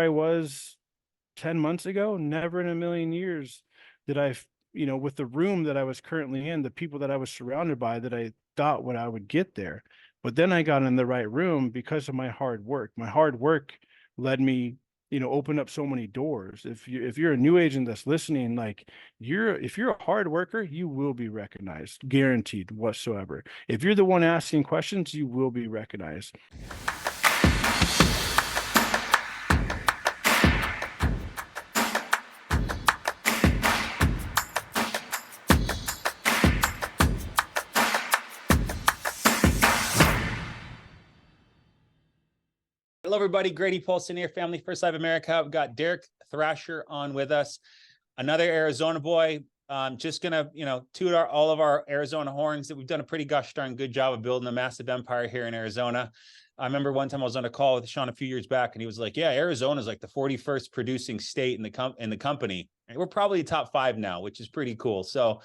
I was 10 months ago. Never in a million years did I, with the room that I was currently in, the people that I was surrounded by, that I thought when I would get there. But then I got in the right room because of my hard work. My hard work led me, open up so many doors. If you're a new agent that's listening, like if you're a hard worker, you will be recognized, guaranteed whatsoever. If you're the one asking questions, you will be recognized. Hello, everybody. Grady Paulson here, Family First Live America. We've got Derek Thrasher on with us, another Arizona boy. Just gonna, toot all of our Arizona horns that we've done a pretty gosh darn good job of building a massive empire here in Arizona. I remember one time I was on a call with Sean a few years back, and he was like, "Yeah, Arizona is like the 41st producing state in the company, and we're probably top 5 now, which is pretty cool." So,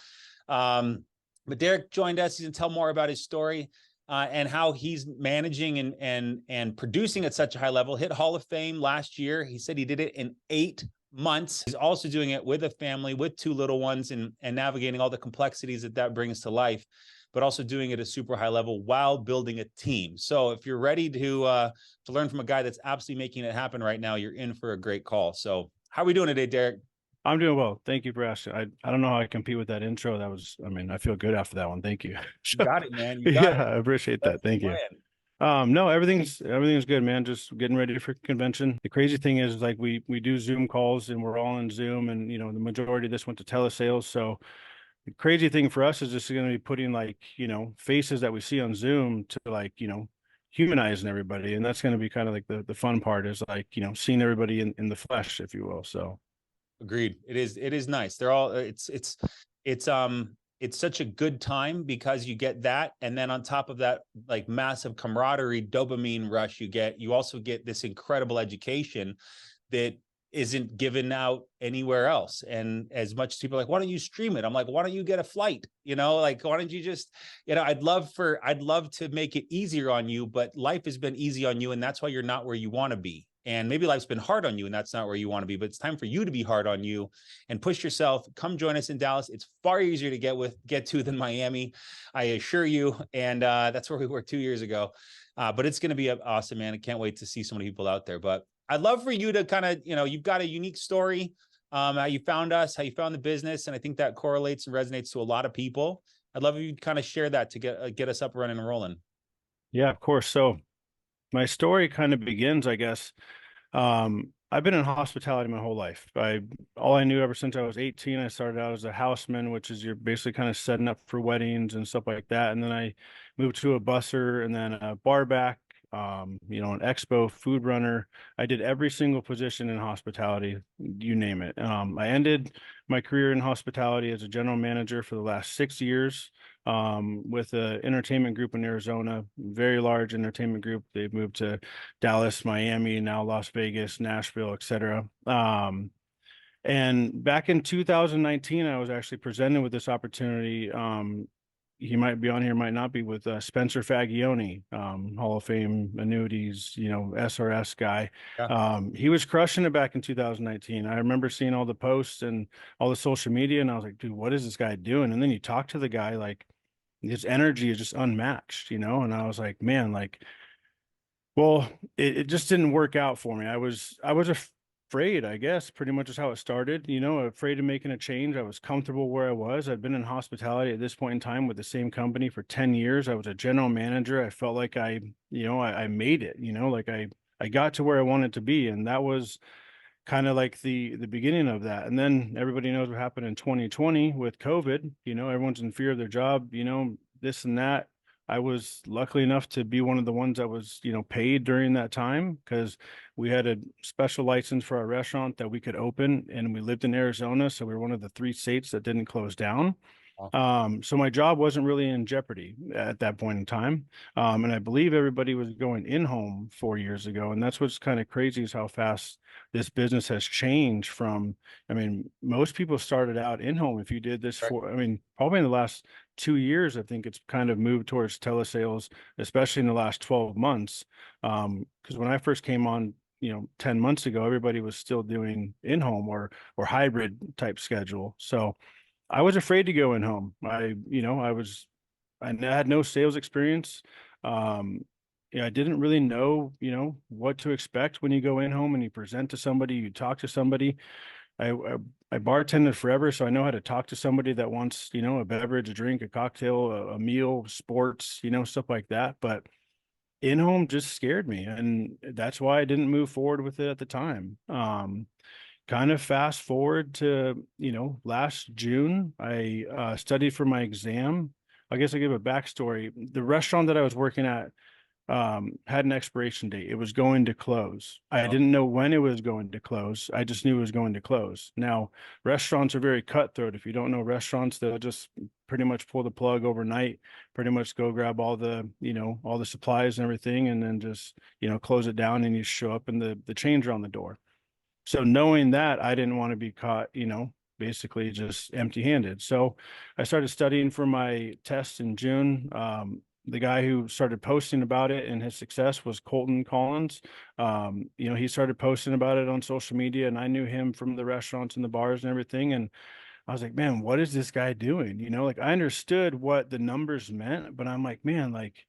but Derek joined us. He's gonna tell more about his story. And how he's managing and producing at such a high level. Hit Hall of Fame last year. He said he did it in 8 months. He's also doing it with a family, with 2 little ones, and navigating all the complexities that brings to life, but also doing it at a super high level while building a team. So if you're ready to learn from a guy that's absolutely making it happen right now, you're in for a great call. So how are we doing today, Derek? I'm doing well. Thank you for asking. I don't know how I compete with that intro. I feel good after that one. Thank you. You got it, man. You got Yeah, it. I appreciate that. That's Thank you. No, everything's good, man. Just getting ready for convention. The crazy thing is, like, we do Zoom calls and we're all in Zoom, and the majority of this went to telesales. So the crazy thing for us is just going to be putting, like, faces that we see on Zoom to, like, humanizing everybody, and that's going to be kind of like the fun part, is like, seeing everybody in the flesh, if you will. So agreed. It is nice. They're all it's such a good time because you get that, and then on top of that, like, massive camaraderie, dopamine rush, you also get this incredible education that isn't given out anywhere else. And as much as people are like, why don't you stream it? I'm like, why don't you get a flight? Like, why don't you just, I'd love to make it easier on you, but life has been easy on you, and that's why you're not where you want to be. And maybe life's been hard on you, and that's not where you want to be, but it's time for you to be hard on you and push yourself. Come join us in Dallas. It's far easier to get to than Miami, I assure you. And that's where we were 2 years ago. But it's going to be awesome, man. I can't wait to see so many people out there. But I'd love for you to kind of, you've got a unique story, how you found us, how you found the business. And I think that correlates and resonates to a lot of people. I'd love if you kind of share that to get us up, running and rolling. yeah, of course. So my story kind of begins, I guess. I've been in hospitality my whole life. All I knew ever since I was 18, I started out as a houseman, which is you're basically kind of setting up for weddings and stuff like that. And then I moved to a busser, and then a bar back, an expo food runner. I did every single position in hospitality, you name it. I ended my career in hospitality as a general manager for the last 6 years, with an entertainment group in Arizona, very large entertainment group. They've moved to Dallas, Miami, now Las Vegas, Nashville, etc. And back in 2019, I was actually presented with this opportunity. He might be on here, might not be, with Spencer Fagioni, Hall of Fame annuities, SRS guy. Yeah. He was crushing it back in 2019. I remember seeing all the posts and all the social media, and I was like, dude, what is this guy doing? And then you talk to the guy, like, his energy is just unmatched, and I was like, man, like, well, it just didn't work out for me. I was afraid, I guess, pretty much is how it started, afraid of making a change. I was comfortable where I was. I'd been in hospitality at this point in time with the same company for 10 years. I was a general manager. I felt like I made it, like I got to where I wanted to be. And that was kind of like the beginning of that. And then everybody knows what happened in 2020 with COVID. Everyone's in fear of their job, this and that. I was lucky enough to be one of the ones that was, paid during that time, because we had a special license for our restaurant that we could open, and we lived in Arizona, so we were one of the 3 states that didn't close down. So my job wasn't really in jeopardy at that point in time. And I believe everybody was going in-home 4 years ago. And that's what's kind of crazy, is how fast this business has changed from, most people started out in-home. If you did this probably in the last 2 years, I think it's kind of moved towards telesales, especially in the last 12 months. Because when I first came on 10 months ago, everybody was still doing in-home or hybrid type schedule. So I was afraid to go in home. I had no sales experience. Um, yeah, I didn't really know, what to expect when you go in home and you present to somebody, you talk to somebody. I bartended forever, so I know how to talk to somebody that wants, a beverage, a drink, a cocktail, a meal, sports, stuff like that. But in-home just scared me, and that's why I didn't move forward with it at the time. Kind of fast forward to, last June, I studied for my exam. I guess I give a backstory. The restaurant that I was working at had an expiration date. It was going to close. I Oh, didn't know when it was going to close. I just knew it was going to close. Now, restaurants are very cutthroat. If you don't know restaurants, they'll just pretty much pull the plug overnight, pretty much go grab all the supplies and everything, and then just, close it down and you show up and the change are on the door. So knowing that, I didn't want to be caught, basically just empty-handed. So I started studying for my test in June. The guy who started posting about it and his success was Colton Collins. He started posting about it on social media, and I knew him from the restaurants and the bars and everything. And I was like, man, what is this guy doing? Like I understood what the numbers meant, but I'm like, man, like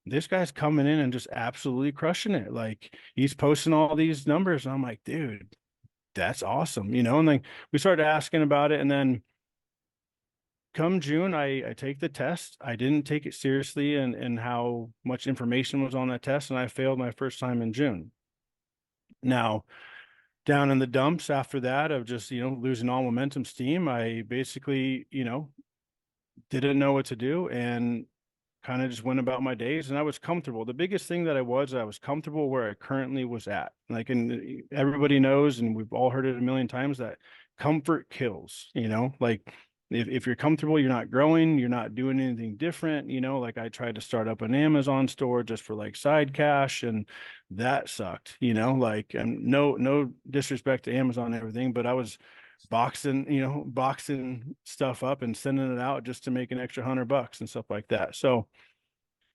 this guy's coming in and just absolutely crushing it. Like he's posting all these numbers. And I'm like, dude, that's awesome, and then we started asking about it. And then come June, I take the test. I didn't take it seriously and how much information was on that test, and I failed my first time in June. Now, down in the dumps after that of just, losing all momentum steam, I basically, didn't know what to do and kind of just went about my days, and I was comfortable. The biggest thing that I was comfortable where I currently was at. Like, and everybody knows, and we've all heard it a million times, that comfort kills, like if you're comfortable, you're not growing, you're not doing anything different, like I tried to start up an Amazon store just for like side cash, and that sucked, like, and no disrespect to Amazon and everything, but I was boxing stuff up and sending it out just to make an extra $100 and stuff like that. So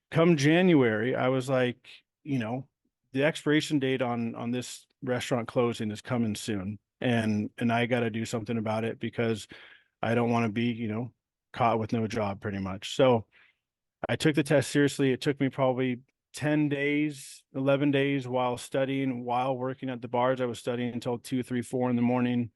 come January, I was like, the expiration date on this restaurant closing is coming soon. And I got to do something about it because I don't want to be, caught with no job pretty much. So I took the test seriously. It took me probably 10 days, 11 days while studying, while working at the bars. I was studying until 2, 3, 4 in the morning.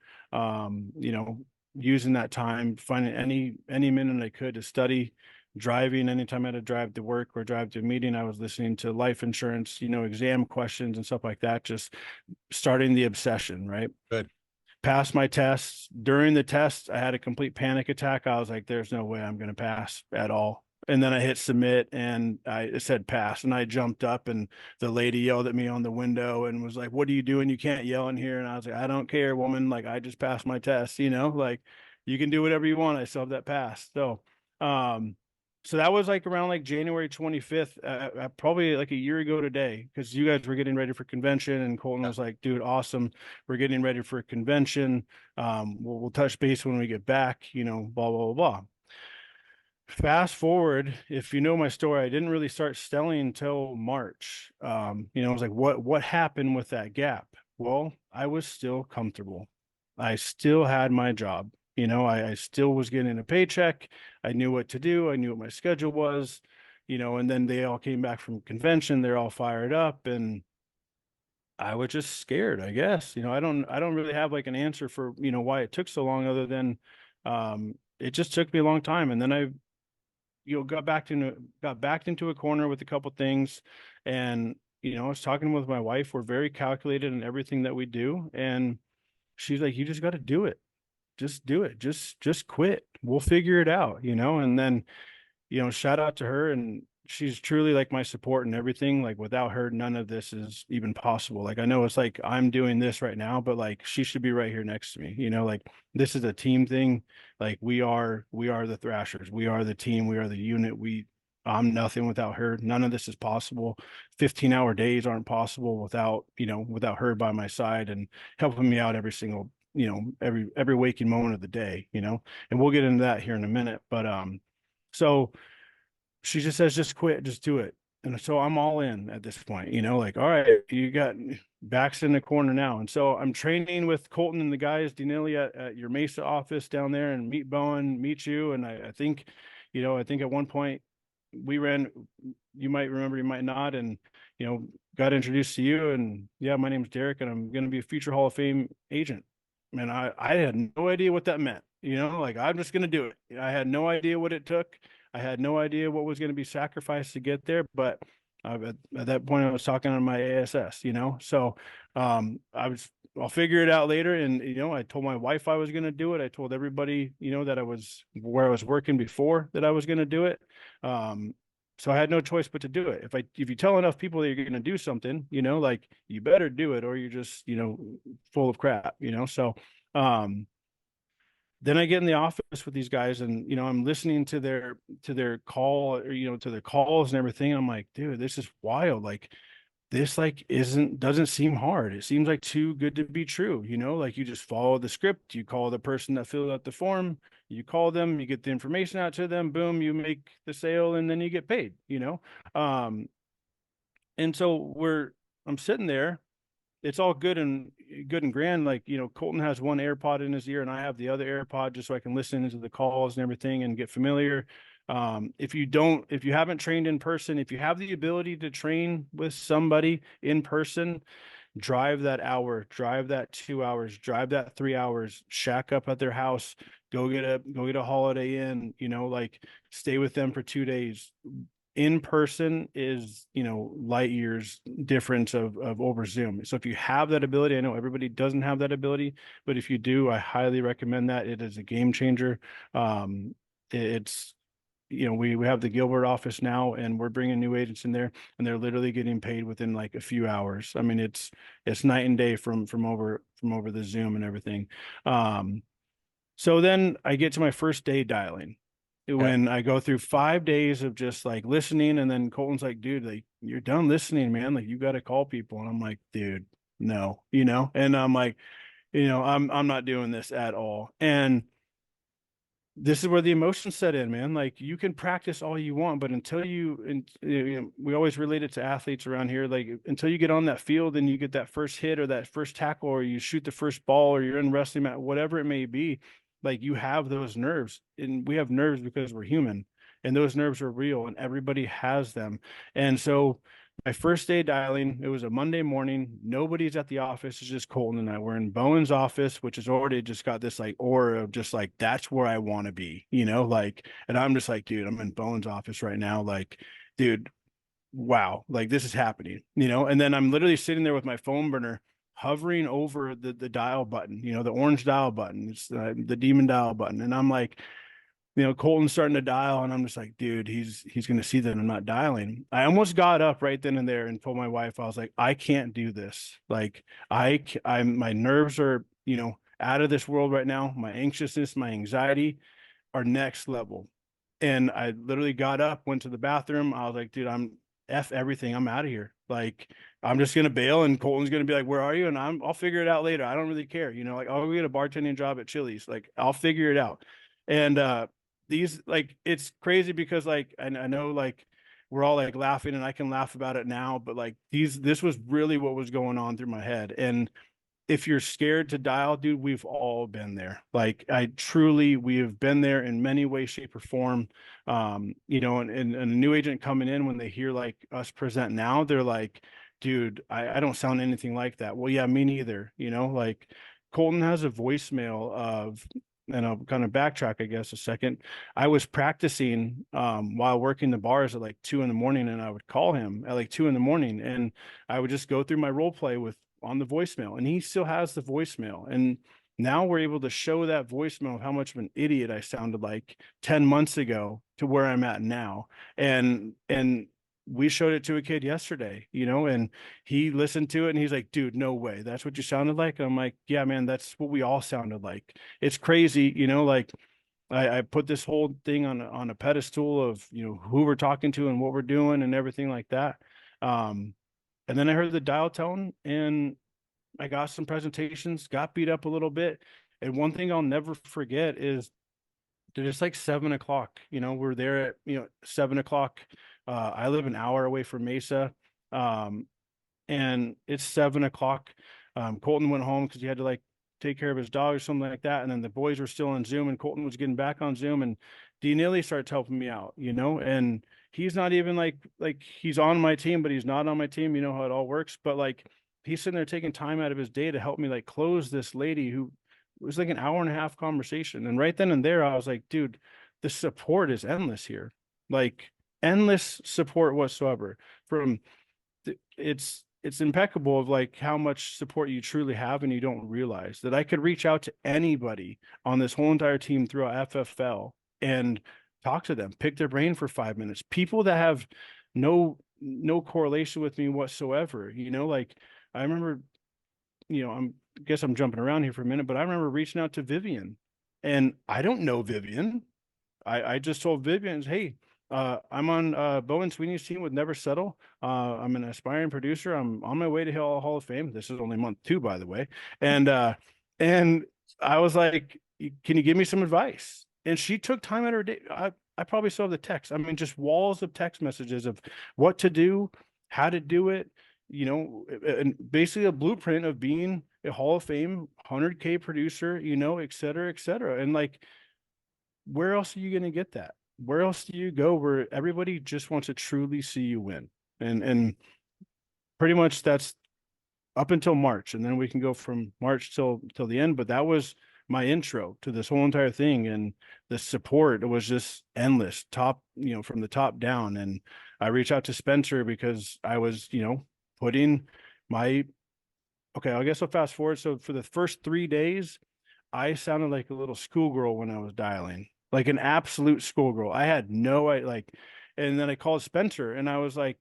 Using that time, finding any minute I could to study, driving anytime I had to drive to work or drive to a meeting. I was listening to life insurance, exam questions and stuff like that, just starting the obsession, right? good. Passed my tests. During the test, I had a complete panic attack. I was like, there's no way I'm going to pass at all. And then I hit submit and it said pass. And I jumped up and the lady yelled at me on the window and was like, what are you doing? You can't yell in here. And I was like, I don't care, woman. Like, I just passed my test, like you can do whatever you want. I still have that pass. Um, so that was like around like January 25th, probably like a year ago today, because you guys were getting ready for convention and Colton Yeah. was like, dude, awesome. We're getting ready for a convention. We'll touch base when we get back, blah, blah, blah, blah. Fast forward, if you know my story, I didn't really start selling until March. I was like, what happened with that gap? Well, I was still comfortable. I still had my job. I still was getting a paycheck. I knew what to do. I knew what my schedule was, and then they all came back from convention. They're all fired up and I was just scared, I guess. I don't really have like an answer for, why it took so long other than it just took me a long time. And then I got backed into a corner with a couple things, and I was talking with my wife. We're very calculated in everything that we do, and she's like, you just got to do it. Just do it. Just quit. We'll figure it out, and then shout out to her, and she's truly like my support and everything. Like without her, none of this is even possible. Like I know it's like I'm doing this right now, but like she should be right here next to me. Like this is a team thing. Like we are the Thrashers. We are the team. We are the unit. I'm nothing without her. None of this is possible. 15-hour days aren't possible without her by my side and helping me out every single, every waking moment of the day, and we'll get into that here in a minute. But so she just says, just quit, just do it. And so I'm all in at this point, like, all right, you got backs in the corner now. And so I'm training with Colton and the guys, Denili at your Mesa office down there, and meet Bowen, meet you. And I think, I think at one point we ran, you might remember, you might not, and, got introduced to you. And yeah, my name's Derek, and I'm going to be a future Hall of Fame agent. And I had no idea what that meant, like, I'm just going to do it. I had no idea what it took. I had no idea what was going to be sacrificed to get there, but at that point I was talking on my ASS, so I'll figure it out later. And, I told my wife I was going to do it. I told everybody, that I was where I was working before that I was going to do it. So I had no choice but to do it. If you tell enough people that you're going to do something, like, you better do it or you're just, full of crap, so, then I get in the office with these guys, and I'm listening to their call, or to their calls and everything. I'm like, dude, this is wild. Like, this, like, doesn't seem hard. It seems like too good to be true. Like, you just follow the script. You call the person that filled out the form. You call them. You get the information out to them. Boom, you make the sale, and then you get paid. Um, and so I'm sitting there, it's all good and grand. Like, Colton has one AirPod in his ear and I have the other AirPod, just so I can listen into the calls and everything and get familiar. If you haven't trained in person, if you have the ability to train with somebody in person, drive that hour, drive that 2 hours, drive that 3 hours, shack up at their house, go get a Holiday Inn, like, stay with them for 2 days. In person is, light years difference of over Zoom. So if you have that ability, I know everybody doesn't have that ability, but if you do, I highly recommend that. It is a game changer. It's, we have the Gilbert office now, and we're bringing new agents in there, and they're literally getting paid within like a few hours. I mean, it's night and day from over the Zoom and everything. So then I get to my first day dialing, Okay. when I go through 5 days of just like listening. And then Colton's like, dude, like, you're done listening, man. Like, you got to call people. And I'm like, dude, no, and I'm like, I'm not doing this at all. And this is where the emotions set in, man. Like, you can practice all you want, but until and we always relate it to athletes around here. Like, until you get on that field and you get that first hit or that first tackle, or you shoot the first ball, or you're in wrestling mat, whatever it may be, like, you have those nerves, and we have nerves because we're human, and those nerves are real, and everybody has them. And so my first day dialing, it was a Monday morning. Nobody's at the office. It's just Colton and I. We're in Bowen's office, which has already just got this like aura of just like, that's where I want to be, like, and I'm just like, dude, I'm in Bowen's office right now. Like, dude, wow, like, this is happening, and then I'm literally sitting there with my phone burner hovering over the dial button, the orange dial button. It's the demon dial button. And I'm like, Colton's starting to dial, and I'm just like, dude, he's going to see that I'm not dialing. I almost got up right then and there and told my wife, I was like, I can't do this. Like, my nerves are, out of this world right now. My anxiousness, my anxiety are next level. And I literally got up, went to the bathroom. I was like, dude, I'm F everything. I'm out of here. Like, I'm just gonna bail, and Colton's gonna be like, where are you? And I'll figure it out later. I don't really care. Like, I'll get a bartending job at Chili's. Like, I'll figure it out. And these, like, it's crazy because, like, I know, like, we're all like laughing, and I can laugh about it now, but like, this was really what was going on through my head. And if you're scared to dial, dude, we've all been there. Like, we have been there in many ways, shape, or form. And a new agent coming in, when they hear like us present now, they're like, dude, I don't sound anything like that. Well, yeah, me neither. Like, Colton has a voicemail of, and I'll kind of backtrack, I guess, a second. I was practicing while working the bars at like 2 in the morning, and I would call him at like 2 in the morning, and I would just go through my role play with on the voicemail, and he still has the voicemail. And now we're able to show that voicemail of how much of an idiot I sounded like 10 months ago to where I'm at now. And we showed it to a kid yesterday, and he listened to it, and he's like, dude, no way, that's what you sounded like. And I'm like, yeah, man, that's what we all sounded like. It's crazy, like, I put this whole thing on a pedestal of, who we're talking to and what we're doing and everything like that. And then I heard the dial tone, and I got some presentations, got beat up a little bit. And one thing I'll never forget is Dude, it's like 7 o'clock. We're there at 7 o'clock. I live an hour away from Mesa. Um, and it's 7 o'clock. Colton went home because he had to like take care of his dog or something like that. And then the boys were still on Zoom and Colton was getting back on Zoom and D Neely starts helping me out, and he's not even like he's on my team, but he's not on my team. You know how it all works. But like he's sitting there taking time out of his day to help me like close this lady who it was like an hour and a half conversation. And right then and there, I was like, dude, the support is endless here. Like endless support whatsoever from it's impeccable of like how much support you truly have and you don't realize that I could reach out to anybody on this whole entire team throughout FFL and talk to them, pick their brain for 5 minutes. People that have no correlation with me whatsoever. Like I remember, I guess I'm jumping around here for a minute, but I remember reaching out to Vivian and I don't know Vivian. I just told Vivian, hey, I'm on Bowen Sweeney's team with Never Settle. I'm an aspiring producer. I'm on my way to Hall of Fame. This is only month 2, by the way. And I was like, can you give me some advice? And she took time out of her day. I probably saw the text. I mean, just walls of text messages of what to do, how to do it, and basically a blueprint of being a Hall of Fame 100K producer, et cetera, et cetera. And like, where else are you going to get that? Where else do you go where everybody just wants to truly see you win? And pretty much that's up until March, and then we can go from March till the end. But that was my intro to this whole entire thing, and the support was just endless, from the top down. And I reached out to Spencer because I was, putting my okay. I guess I'll fast forward. So for the first 3 days, I sounded like a little schoolgirl when I was dialing, like an absolute schoolgirl. I had no and then I called Spencer and I was like,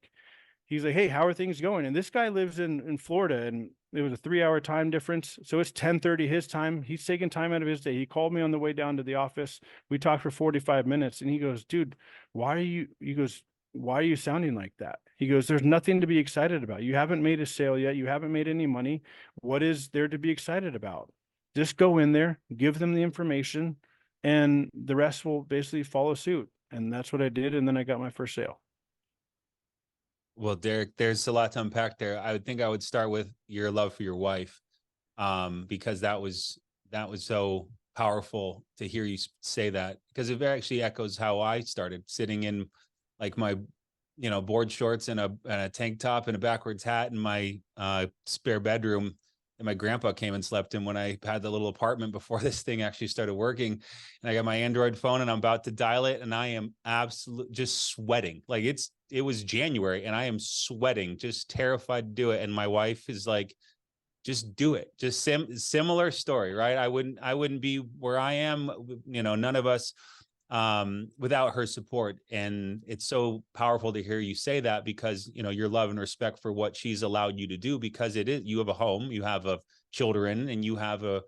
he's like, hey, how are things going? And this guy lives in Florida and it was a 3 hour time difference. So it's 10:30 his time. He's taking time out of his day. He called me on the way down to the office. We talked for 45 minutes and he goes, dude, he goes, why are you sounding like that? He goes, there's nothing to be excited about. You haven't made a sale yet. You haven't made any money. What is there to be excited about? Just go in there, give them the information, and the rest will basically follow suit. And that's what I did. And then I got my first sale. Well, Derek, there's a lot to unpack there. I would think I would start with your love for your wife, because that was so powerful to hear you say that, because it actually echoes how I started, sitting in like my board shorts and a tank top and a backwards hat in my spare bedroom that my grandpa came and slept in when I had the little apartment before this thing actually started working. And I got my Android phone and I'm about to dial it and I am absolutely just sweating. Like it was January and I am sweating, just terrified to do it. And my wife is like, just do it. Just similar story, right? I wouldn't be where I am, none of us, without her support. And it's so powerful to hear you say that, because your love and respect for what she's allowed you to do, because it is, you have a home, you have a children, and you have a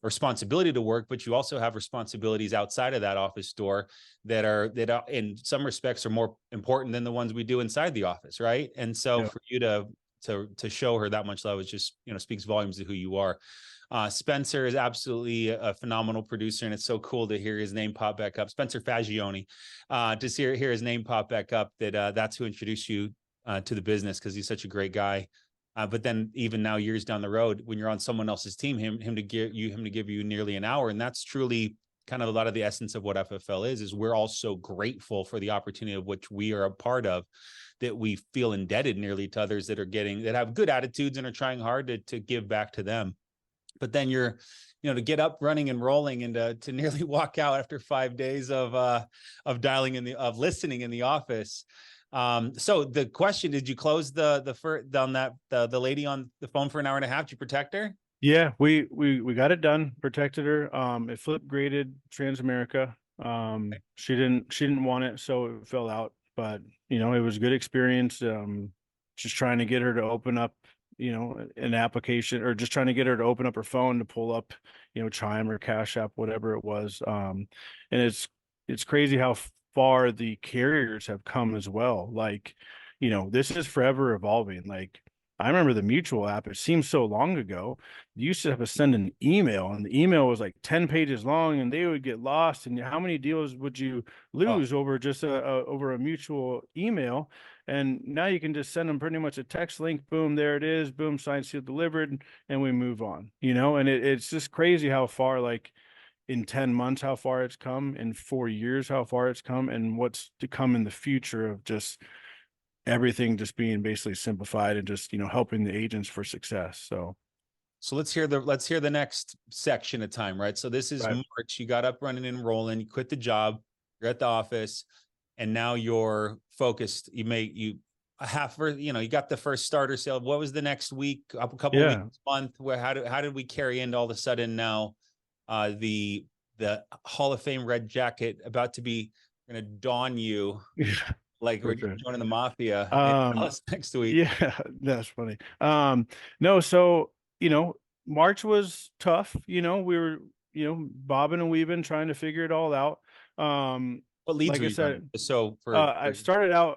responsibility to work, but you also have responsibilities outside of that office door that are in some respects are more important than the ones we do inside the office, right? And so Yeah. for you to show her that much love is just speaks volumes to who you are. Spencer is absolutely a phenomenal producer, and it's so cool to hear his name pop back up. Spencer Fagioni, to hear his name pop back up. That's who introduced you to the business, because he's such a great guy. But then even now, years down the road, when you're on someone else's team, him to give you nearly an hour, and that's truly kind of a lot of the essence of what FFL is we're all so grateful for the opportunity of which we are a part of, that we feel indebted nearly to others that have good attitudes and are trying hard to give back to them. But then to get up, running and rolling, and to nearly walk out after 5 days of dialing of listening in the office. So the question, did you close the lady on the phone for an hour and a half? Did you protect her? Yeah, we got it done, protected her. It flip graded Transamerica. She didn't want it, so it fell out. But it was a good experience. Just trying to get her to open up, an application, or just trying to get her to open up her phone to pull up, Chime or Cash App, whatever it was. And it's crazy how far the carriers have come as well. Like, this is forever evolving. Like I remember the Mutual app. It seems so long ago. You used to have to send an email, and the email was like 10 pages long, and they would get lost. And how many deals would you Oh, lose over just over a mutual email? And now you can just send them pretty much a text link. Boom, there it is. Boom, signed, sealed, delivered, and we move on. And it's just crazy how far, like in 10 months, how far it's come, in 4 years, how far it's come, and what's to come in the future of just everything just being basically simplified and just helping the agents for success. So so let's hear the next section of time, right? So this is right. March. You got up running and rolling. You quit the job. You're at the office, and now you're focused. You a half, you got the first starter sale. What was the next week? A couple weeks, Yeah. month? Where how did we carry into all of a sudden now, the Hall of Fame red jacket about to be going to dawn you Yeah, like for we're sure. joining the mafia in um Dallas next week. yeah, that's funny. No, so March was tough. We were bobbing and weaving trying to figure it all out. um What leads like were I you running? said, So for I started out,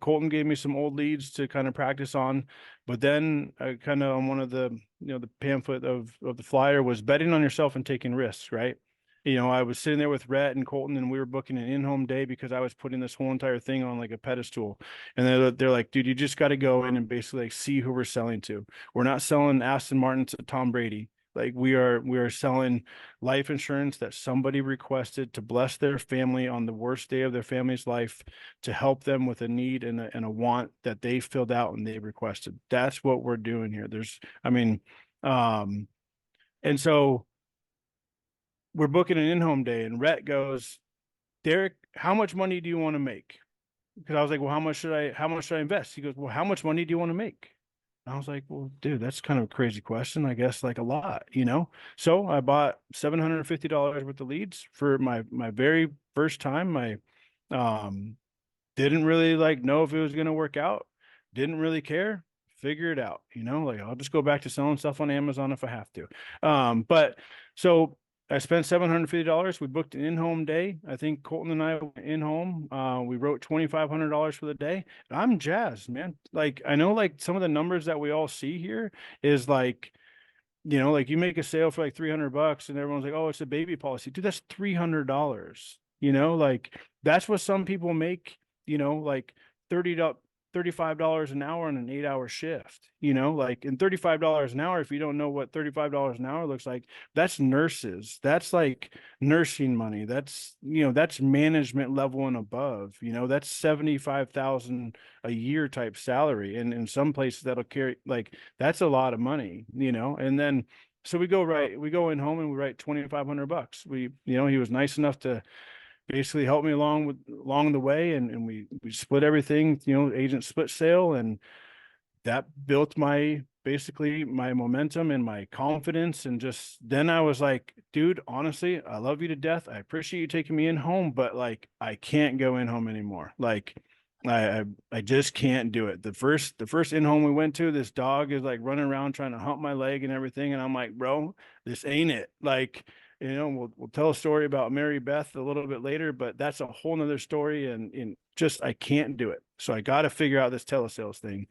Colton gave me some old leads to kind of practice on, but then I kind of on one of the pamphlet of the flyer was betting on yourself and taking risks, right? I was sitting there with Rhett and Colton, and we were booking an in-home day because I was putting this whole entire thing on like a pedestal. And they're like, dude, you just got to go in and basically like see who we're selling to. We're not selling Aston Martin to Tom Brady. Like we are selling life insurance that somebody requested to bless their family on the worst day of their family's life, to help them with a need and a want that they filled out and they requested. That's what we're doing here. I mean, um, and so we're booking an in-home day, and Rhett goes, Derek, how much money do you want to make? Because I was like, well, how much should I invest? He goes, well, how much money do you want to make? I was like, well, dude, that's kind of a crazy question. I guess like a lot. So I bought $750 worth of leads for my very first time. My um didn't really like know if it was gonna work out. Didn't really care. Figure it out. Like I'll just go back to selling stuff on Amazon if I have to. But so I spent $750. We booked an in-home day. I think Colton and I went in-home. We wrote $2,500 for the day. I'm jazzed, man. Like I know like some of the numbers that we all see here is like, like you make a sale for like $300 and everyone's like, oh, it's a baby policy. Dude, that's $300. Like that's what some people make, like 30 to $35 an hour on an 8-hour shift, like in $35 an hour. If you don't know what $35 an hour looks like, that's nurses. That's like nursing money. That's management level and above, that's 75,000 a year type salary. And in some places that'll carry like that's a lot of money. And then so we go in home and we write $2,500. He was nice enough to basically help me along the way, and we split everything, agent split sale, and that built my basically my momentum and my confidence. And just then I was like, dude, honestly, I love you to death. I appreciate you taking me in home, but like I can't go in home anymore. Like I just can't do it. The first in home we went to, this dog is like running around trying to hump my leg and everything. And I'm like, bro, this ain't it. Like, we'll tell a story about Mary Beth a little bit later, but that's a whole nother story. And just I can't do it. So I got to figure out this telesales thing.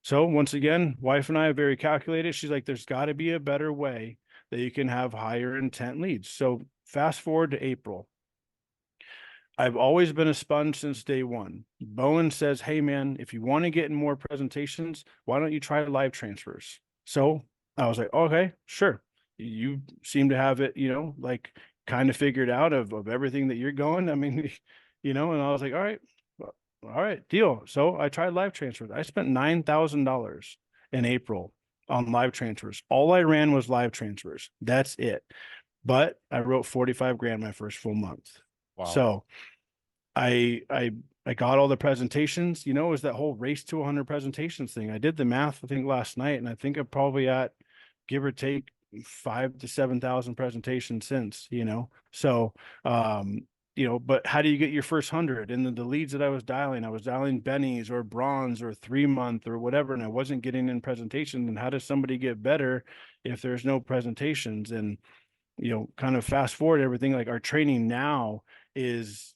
So once again, wife and I are very calculated. She's like, there's got to be a better way that you can have higher intent leads. So fast forward to April. I've always been a sponge since day one. Bowen says, hey man, if you want to get in more presentations, why don't you try live transfers? So I was like, okay, sure. You seem to have it, like kind of figured out of everything that you're going. I mean, and I was like, all right, deal. So I tried live transfers. I spent $9,000 in April on live transfers. All I ran was live transfers. That's it. But I wrote 45 grand my first full month. Wow. So I got all the presentations. It was that whole race to 100 presentations thing. I did the math, I think, last night, and I think I'm probably at, give or take, 5 to 7,000 presentations since. So but how do you get your first 100? And then the leads that I was dialing bennies or bronze or 3 month or whatever, and I wasn't getting in presentations. And how does somebody get better if there's no presentations? And kind of fast forward everything, like our training now is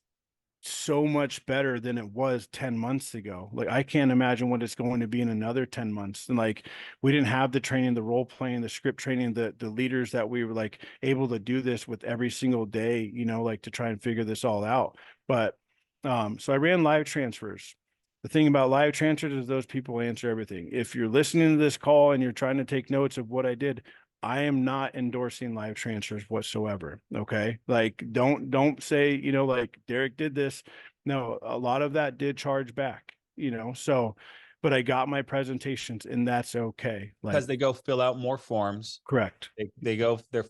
so much better than it was 10 months ago. Like I can't imagine what it's going to be in another 10 months. And like we didn't have the training, the role playing, the script training, the leaders that we were like able to do this with every single day, you know, like to try and figure this all out. But so I ran live transfers. The thing about live transfers is those people answer everything. If you're listening to this call and you're trying to take notes of what I did, I am not endorsing live transfers whatsoever. Okay. Like don't say, you know, like Derek did this. No, a lot of that did charge back, you know. So, but I got my presentations and that's okay. Like Because they go fill out more forms. correct. They go, they're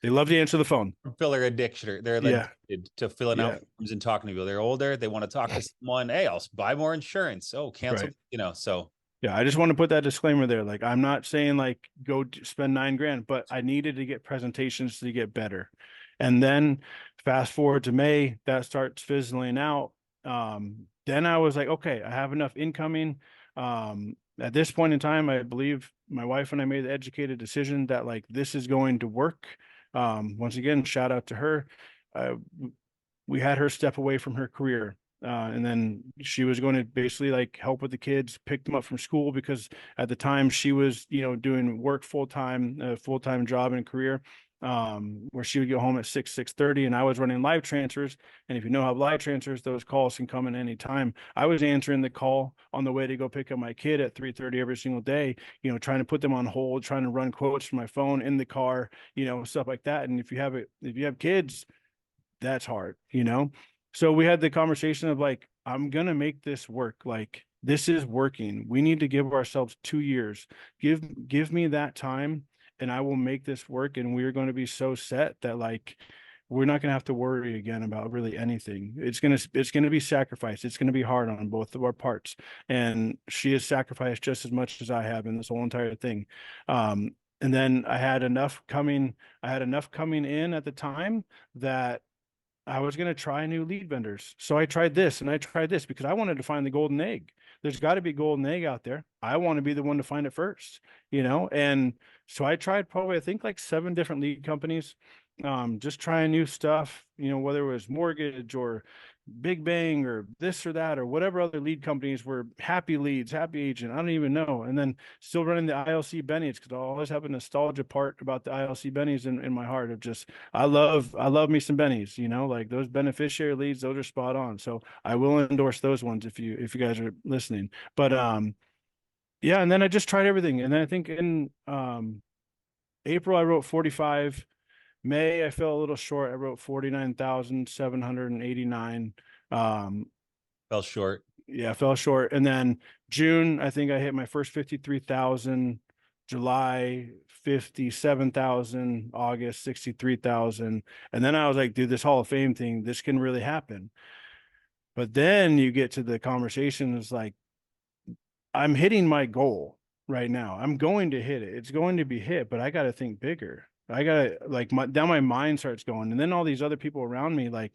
They love to answer the phone. filler addiction. They're Yeah. addicted to filling out Yeah. forms and talking to people. They're older. They want to talk to someone. Hey, I'll buy more insurance. Oh, cancel, Right. you know, so. Yeah, I just want to put that disclaimer there. Like, I'm not saying like go spend 9 grand, but I needed to get presentations to get better. And then fast forward to May, that starts fizzling out. Then I was like, okay, I have enough incoming. At this point in time, I believe my wife and I made the educated decision that like this is going to work. Once again, shout out to her. Uh, we had her step away from her career. And then she was going to basically like help with the kids, pick them up from school because at the time she was, you know, doing work full time job and career, where she would get home at 6:30, and I was running live transfers. And if you know how live transfers, those calls can come in any time. I was answering the call on the way to go pick up my kid at 3:30 every single day, you know, trying to put them on hold, trying to run quotes from my phone in the car, you know, stuff like that. And if you have kids, that's hard, you know? So we had the conversation of like, I'm gonna make this work. Like this is working. We need to give ourselves 2 years. Give me that time and I will make this work. And we're going to be so set that like we're not gonna have to worry again about really anything. It's gonna be sacrifice. It's gonna be hard on both of our parts. And she has sacrificed just as much as I have in this whole entire thing. And then I had enough coming in at the time that I was going to try new lead vendors. So I tried this and I tried this because I wanted to find the golden egg. There's got to be a golden egg out there. I want to be the one to find it first, you know? And so I tried probably, I think like 7 different lead companies, just trying new stuff, you know, whether it was mortgage or Big Bang or this or that or whatever other lead companies were. Happy Leads, Happy Agent, I don't even know. And then still running the ILC Bennies because I always have a nostalgia part about the ILC Bennies in my heart of just I love me some Bennies, you know, like those beneficiary leads, those are spot on. So I will endorse those ones if you guys are listening. But yeah, and then I just tried everything. And then I think in April I wrote 45. May, I fell a little short. I wrote 49,789. Fell short. Yeah, I fell short. And then June, I think I hit my first 53,000. July, 57,000. August, 63,000. And then I was like, dude, this Hall of Fame thing, this can really happen. But then you get to the conversation, it's like, I'm hitting my goal right now. I'm going to hit it. It's going to be hit, but I got to think bigger. I gotta like my mind starts going, and then all these other people around me, like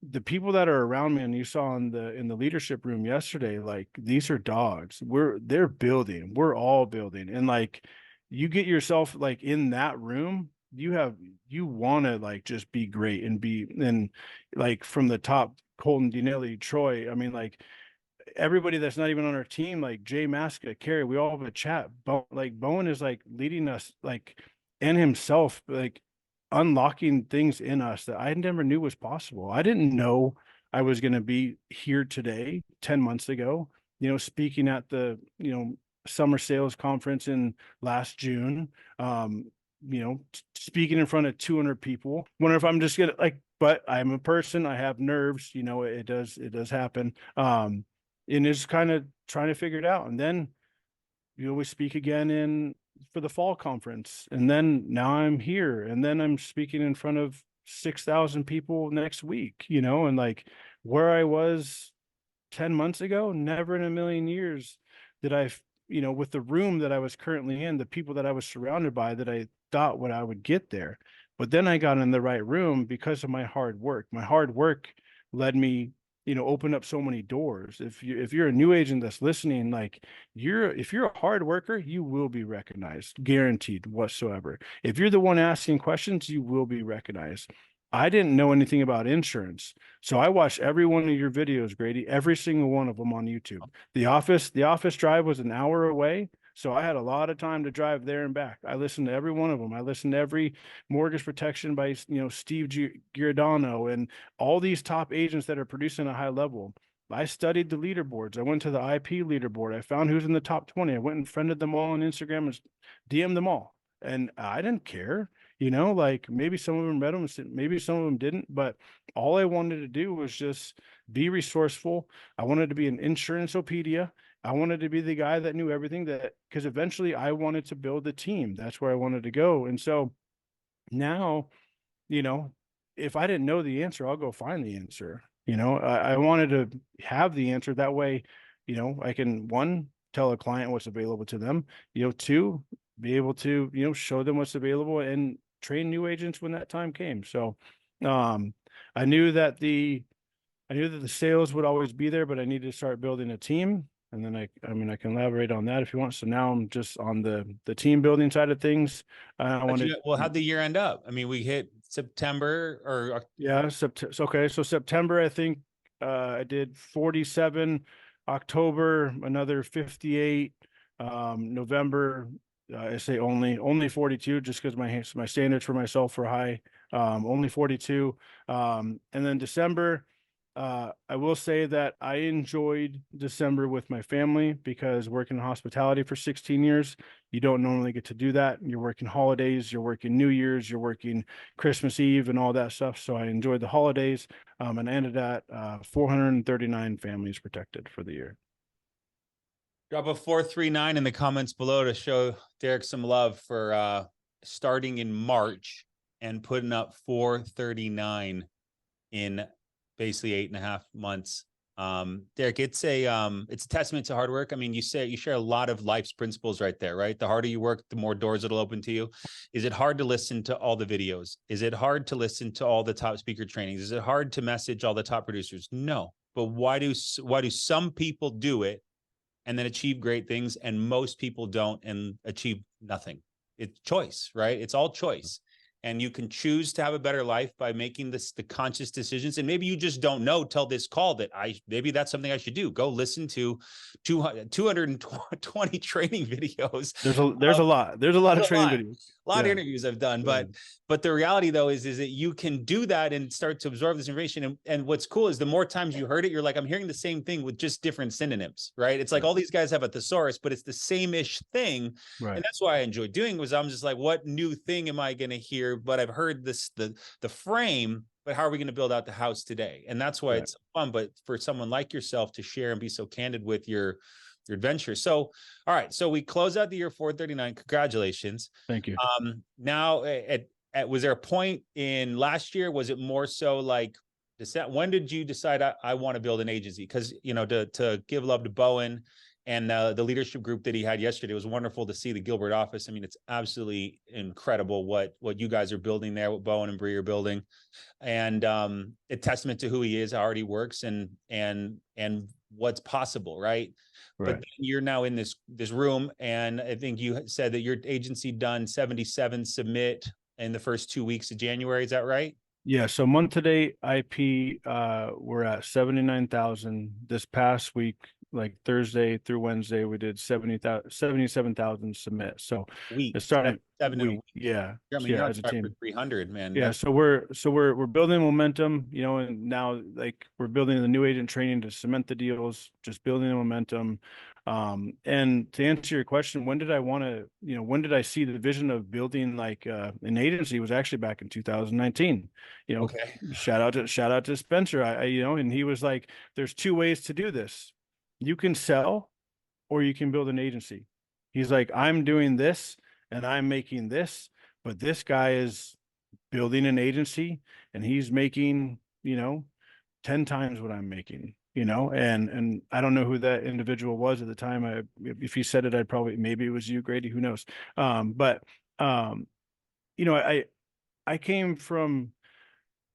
the people that are around me, and you saw in the leadership room yesterday, like these are dogs. They're building. We're all building, and like you get yourself like in that room, you want to like just be great and like from the top, Colton, Dinelli, Troy. I mean, like everybody that's not even on our team, like Jay Masca, Carrie, we all have a chat. Like Bowen is like leading us, like and himself, like unlocking things in us that I never knew was possible. I didn't know I was going to be here today, 10 months ago, you know, speaking at the, you know, summer sales conference in last June, you know, speaking in front of 200 people. Wonder if I'm just gonna like, but I'm a person, I have nerves, you know, it does happen. And it's kind of trying to figure it out. And then, you know, we speak again in for the fall conference. And then now I'm here. And then I'm speaking in front of 6,000 people next week, you know, and like where I was 10 months ago, never in a million years did I, you know, with the room that I was currently in, the people that I was surrounded by, that I thought what I would get there. But then I got in the right room because of my hard work. My hard work led me, you know, open up so many doors. If you're a new agent that's listening, like if you're a hard worker, you will be recognized, guaranteed whatsoever. If you're the one asking questions, you will be recognized. I didn't know anything about insurance. So I watched every one of your videos, Grady, every single one of them on YouTube. The office drive was an hour away. So I had a lot of time to drive there and back. I listened to every one of them. I listened to every mortgage protection by, Steve Giordano and all these top agents that are producing a high level. I studied the leaderboards. I went to the IP leaderboard. I found who's in the top 20. I went and friended them all on Instagram and DM'd them all. And I didn't care. Like maybe some of them read them, maybe some of them didn't, but all I wanted to do was just be resourceful. I wanted to be an insuranceopedia. I wanted to be the guy that knew everything, that because eventually I wanted to build a team. That's where I wanted to go. And so now, you know, if I didn't know the answer, I'll go find the answer. I wanted to have the answer that way, I can, one, tell a client what's available to them, two, be able to, show them what's available and train new agents when that time came. So um I knew that the sales would always be there, but I needed to start building a team. And then I can elaborate on that if you want. So now I'm just on the team building side of things. I wanted, Well, how'd the year end up? I mean, we hit September or yeah, September. Okay, so September, I think I did 47, October another 58, November I say only 42 just because my standards for myself were high. Only 42. And then December, I will say that I enjoyed December with my family because working in hospitality for 16 years, you don't normally get to do that. You're working holidays, you're working New Year's, you're working Christmas Eve and all that stuff. So I enjoyed the holidays, and I ended at 439 families protected for the year. drop a 439 in the comments below to show Derek some love for starting in March and putting up 439 in basically 8.5 months. Derek, it's a testament to hard work. I mean, you share a lot of life's principles right there, right? The harder you work, the more doors it'll open to you. Is it hard to listen to all the videos? Is it hard to listen to all the top speaker trainings? Is it hard to message all the top producers? No. But why do some people do it and then achieve great things, and most people don't and achieve nothing? It's choice, right? It's all choice. And you can choose to have a better life by making the conscious decisions. And maybe you just don't know till this call that maybe that's something I should do. Go listen to 220 training videos. There's a lot of A training lot, videos. a lot of Yeah. interviews I've done, Yeah. but the reality though is that you can do that and start to absorb this information. And what's cool is the more times you heard it, you're like, I'm hearing the same thing with just different synonyms, right? It's like all these guys have a thesaurus, but it's the same-ish thing. Right. And that's why I enjoy doing was I'm just like, what new thing am I going to hear? But I've heard the frame, but how are we going to build out the house today? And that's why it's fun. But for someone like yourself to share and be so candid with your adventure. So, all right. So we close out the year 439. Congratulations. Thank you. Now was there a point in last year? Was it more so like, when did you decide I want to build an agency? Because, to give love to Bowen and the leadership group that he had yesterday, it was wonderful to see the Gilbert office. I mean, it's absolutely incredible what you guys are building there, what Bowen and Bree are building, and a testament to who he is, how hard he works, and what's possible, right? Right. But you're now in this room, and I think you said that your agency done 77 submit in the first 2 weeks of January. Is that right? Yeah, so month to date IP, we're at 79,000. This past week, like Thursday through Wednesday, we did 77,000 submit. So Week, it started seven in a week. yeah, I mean, yeah, you're on as a track team. for 300, man. Yeah, so we're building momentum, and now like we're building the new agent training to cement the deals, just building the momentum. And to answer your question, when did I see the vision of building like an agency was actually back in 2019. Okay. Shout out to Spencer. And he was like, there's two ways to do this. You can sell or you can build an agency. He's like, I'm doing this and I'm making this, but this guy is building an agency and he's making, 10 times what I'm making, and I don't know who that individual was at the time. If he said it, maybe it was you, Grady, who knows? But I came from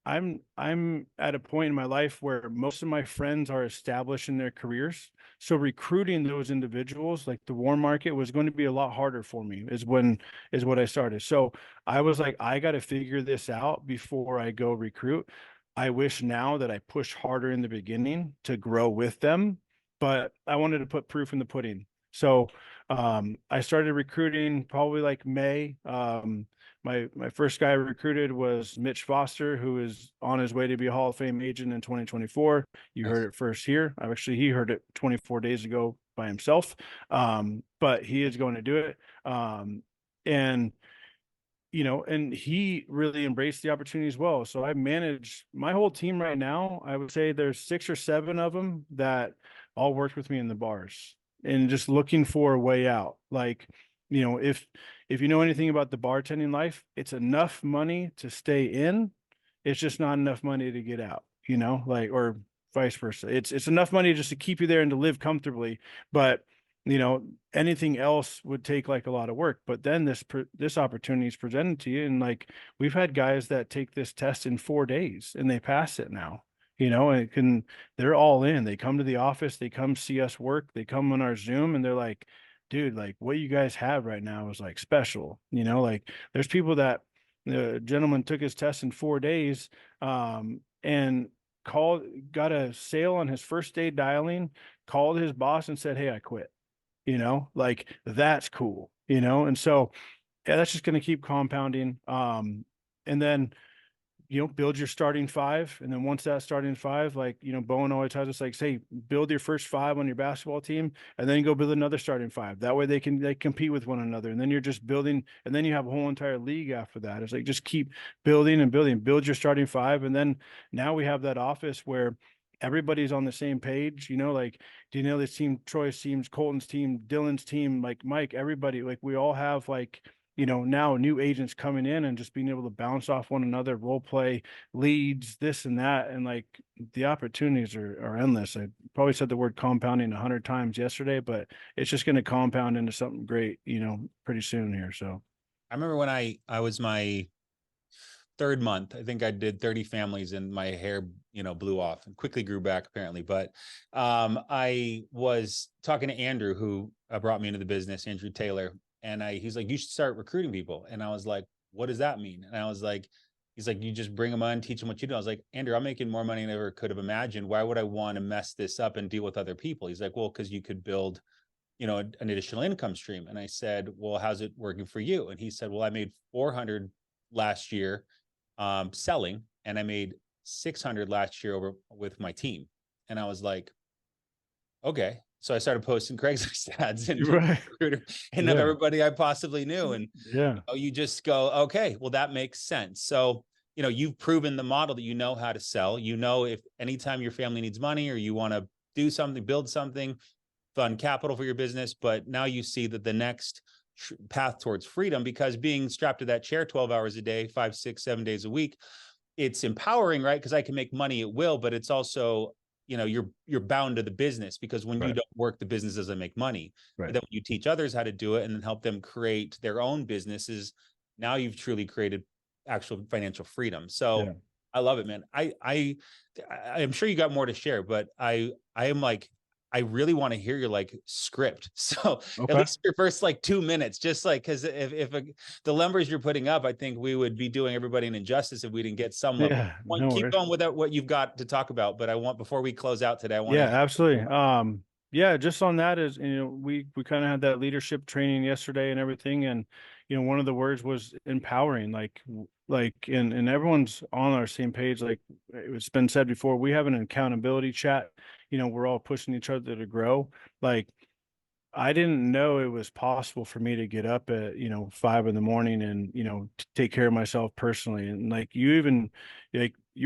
I'm at a point in my life where most of my friends are established in their careers. So recruiting those individuals, like the warm market, was going to be a lot harder for me, is what I started. So I was like, I got to figure this out before I go recruit. I wish now that I pushed harder in the beginning to grow with them, but I wanted to put proof in the pudding. So I started recruiting probably like May. My first guy I recruited was Mitch Foster, who is on his way to be a Hall of Fame agent in 2024. You heard Nice. it first here. Actually, he heard it 24 days ago by himself, but he is going to do it. And and he really embraced the opportunity as well. So I manage my whole team right now. I would say there's 6 or 7 of them that all worked with me in the bars and just looking for a way out. Like, if you know anything about the bartending life, it's enough money to stay in. It's just not enough money to get out, like, or vice versa. It's enough money just to keep you there and to live comfortably, but anything else would take like a lot of work. But then this opportunity is presented to you, and like we've had guys that take this test in 4 days and they pass it now. And they're all in. They come to the office, they come see us work, they come on our Zoom, and they're like, dude, like what you guys have right now is like special. Like there's people that the gentleman took his test in 4 days, and got a sale on his first day dialing, called his boss and said, hey, I quit. Like that's cool, and so yeah, that's just going to keep compounding. And then build your starting five, and then once that starting five, like Bowen always has us like say, build your first five on your basketball team, and then go build another starting five. That way they compete with one another, and then you're just building, and then you have a whole entire league after that. It's like just keep building and building, build your starting five, and then now we have that office where everybody's on the same page, like Daniela's team, Troy's teams, Colton's team, Dylan's team, like Mike, everybody, like we all have like now new agents coming in and just being able to bounce off one another, role play leads, this and that. And like the opportunities are endless. I probably said the word compounding 100 times yesterday, but it's just going to compound into something great, pretty soon here. So I remember when I was my third month, I think I did 30 families and my hair, blew off and quickly grew back apparently. But I was talking to Andrew, who brought me into the business, Andrew Taylor. And he's like, you should start recruiting people. And I was like, what does that mean? And I was like, he's like, you just bring them on, teach them what you do. I was like, Andrew, I'm making more money than I ever could have imagined. Why would I want to mess this up and deal with other people? He's like, well, because you could build, an additional income stream. And I said, well, how's it working for you? And he said, well, I made 400 last year selling, and I made 600 last year over with my team. And I was like, okay. So I started posting Craigslist ads and right, and yeah, everybody I possibly knew. And yeah, you just go, okay, well, that makes sense. So, you've proven the model that you know how to sell. If anytime your family needs money or you want to do something, build something, fund capital for your business. But now you see that the next path towards freedom, because being strapped to that chair 12 hours a day, 5, 6, 7 days a week, it's empowering, right? Because I can make money at will, but it's also, you're bound to the business, because when you right, don't work, the business doesn't make money. But right, then when you teach others how to do it and then help them create their own businesses, now you've truly created actual financial freedom. yeah, So I love it, man. I'm sure you got more to share, but I am like, I really want to hear your like script. So at okay, least your first like 2 minutes, just like, because the numbers you're putting up, I think we would be doing everybody an injustice if we didn't get some level. yeah, no Keep worries. going with what you've got to talk about, but I want, before we close out today, I want Yeah, to. absolutely. Yeah, just on that is, we kind of had that leadership training yesterday and everything, and one of the words was empowering, and everyone's on our same page. Like it's been said before, we have an accountability chat. We're all pushing each other to grow. Like I didn't know it was possible for me to get up at, 5 in the morning and, take care of myself personally. And like you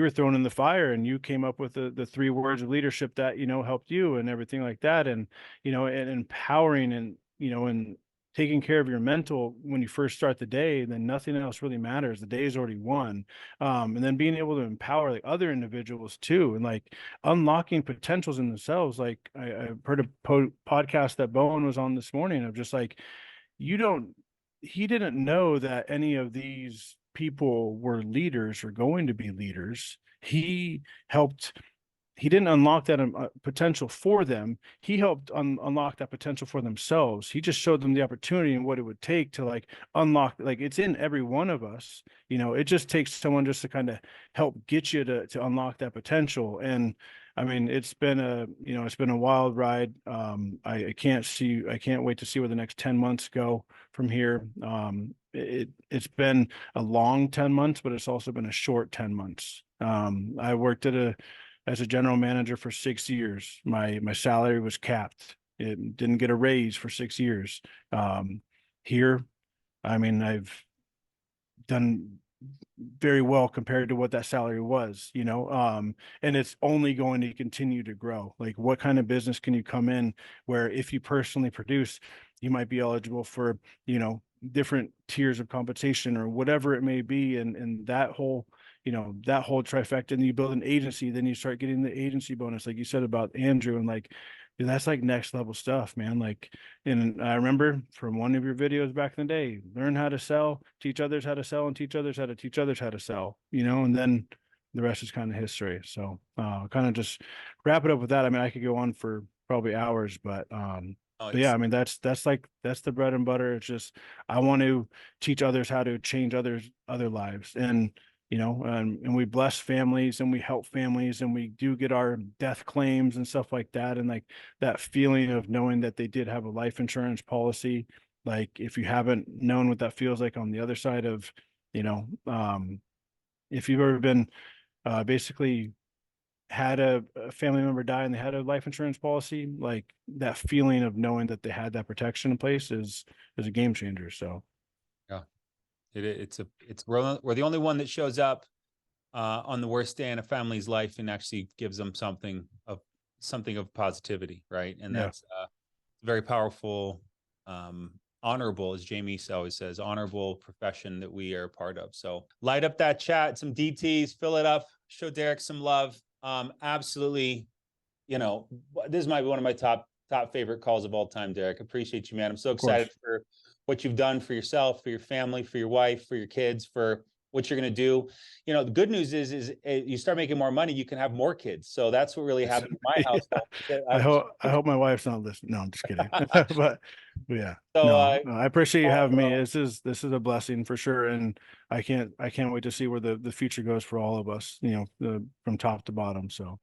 were thrown in the fire and you came up with the 3 words of leadership that, helped you and everything like that. And, and empowering and, and taking care of your mental when you first start the day, then nothing else really matters. The day is already won. And then being able to empower like other individuals too. And like, unlocking potentials in themselves. Like I've heard a podcast that Bowen was on this morning of just like, you don't, he didn't know that any of these people were leaders or going to be leaders, helped he didn't unlock that potential for them. He helped unlock that potential for themselves. He just showed them the opportunity and what it would take to like unlock, like it's in every one of us. You know, it just takes someone just to kind of help get you to unlock that potential. And I mean, it's been a wild ride. I can't wait to see where the next 10 months go from here. It's been a long 10 months, but it's also been a short 10 months. I worked as a general manager for 6 years. My salary was capped. It didn't get a raise for 6 years. Here, I mean, I've done very well compared to what that salary was, and it's only going to continue to grow. Like, what kind of business can you come in where if you personally produce, you might be eligible for, different tiers of compensation or whatever it may be, and that whole that whole trifecta. And you build an agency, then you start getting the agency bonus, like you said about Andrew, and like, dude, that's like next level stuff, man. Like, and I remember from one of your videos back in the day, learn how to sell, teach others how to sell, and teach others how to teach others how to sell, and then the rest is kind of history. So kind of just wrap it up with that. I mean, I could go on for probably hours, Oh, but yeah, I mean, that's the bread and butter. It's just, I want to teach others how to change other lives. And and we bless families and we help families and we do get our death claims and stuff like that. And like that feeling of knowing that they did have a life insurance policy. Like, if you haven't known what that feels like on the other side of, you know, if you've ever been basically had a family member die and they had a life insurance policy, like that feeling of knowing that they had that protection in place is a game changer. So yeah, we're the only one that shows up on the worst day in a family's life and actually gives them something of positivity, right? And yeah, that's very powerful, honorable, as Jamie always says, honorable profession that we are a part of. So light up that chat, some DTs, fill it up, show Derek some love. Absolutely, this might be one of my top favorite calls of all time, Derek. Appreciate you, man. I'm so of course. excited for what you've done for yourself, for your family, for your wife, for your kids, for what you're going to do. The good news is you start making more money, you can have more kids. So that's what really happened in my Yeah. household. I hope my wife's not listening. No, I'm just kidding. But yeah, So no, I appreciate you having me. bro. This is a blessing for sure, and I can't wait to see where the future goes for all of us. From top to bottom. So